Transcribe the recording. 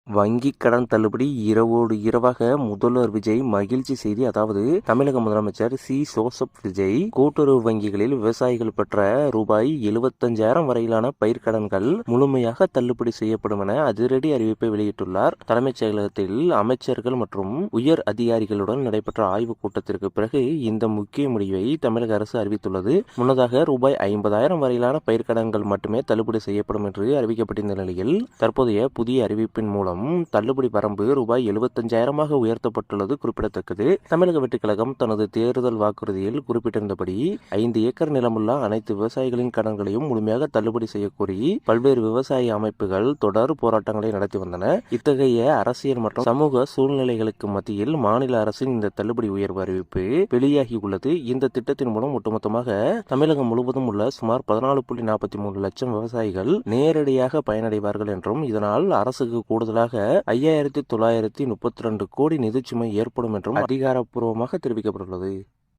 வங்கிக் கடன் தள்ளுபடி இரவோடு இரவாக முதல்வர் விஜய் மகிழ்ச்சி செய்தி. அதாவது தமிழக முதலமைச்சர் சி. ஜோசப் விஜய் கூட்டுறவு வங்கிகளில் விவசாயிகள் பெற்ற ரூபாய் 75,000 வரையிலான பயிர்க்கடன்கள் முழுமையாக தள்ளுபடி செய்யப்படும் என அதிரடி அறிவிப்பை வெளியிட்டுள்ளார். தலைமைச் செயலகத்தில் அமைச்சர்கள் மற்றும் உயர் அதிகாரிகளுடன் நடைபெற்ற ஆய்வுக் கூட்டத்திற்கு பிறகு இந்த முக்கிய முடிவை தமிழக அரசு அறிவித்துள்ளது. முன்னதாக ரூபாய் 50,000 வரையிலான பயிர்க்கடன்கள் மட்டுமே தள்ளுபடி செய்யப்படும் என்று அறிவிக்கப்பட்டிருந்த நிலையில் தற்போதைய புதிய அறிவிப்பின் மூலம் தள்ளுபடி வரம்பு ரூபாய் 75,000 உயர்த்தப்பட்டுள்ளது குறிப்பிடத்தக்கது. தமிழக வெற்றிக் கழகம் தனது தேர்தல் வாக்குறுதியில் குறிப்பிட்டிருந்தபடி 5 ஏக்கர் நிலமுள்ள அனைத்து விவசாயிகளின் கடன்களையும் முழுமையாக தள்ளுபடி செய்யக்கோரி பல்வேறு விவசாய அமைப்புகள் தொடர் போராட்டங்களை நடத்தி வந்தன. இத்தகைய அரசியல் மற்றும் சமூக சூழ்நிலைகளுக்கு மத்தியில் மாநில அரசின் இந்த தள்ளுபடி உயர்வு அறிவிப்பு வெளியாகியுள்ளது. இந்த திட்டத்தின் மூலம் ஒட்டுமொத்தமாக தமிழகம் முழுவதும் உள்ள சுமார் 14.43 லட்சம் விவசாயிகள் நேரடியாக பயனடைவார்கள் என்றும் இதனால் அரசுக்கு கூடுதலாக 5,932 கோடி நிதிச்சுமை ஏற்படும் என்றும் அதிகாரப்பூர்வமாக தெரிவிக்கப்பட்டுள்ளது.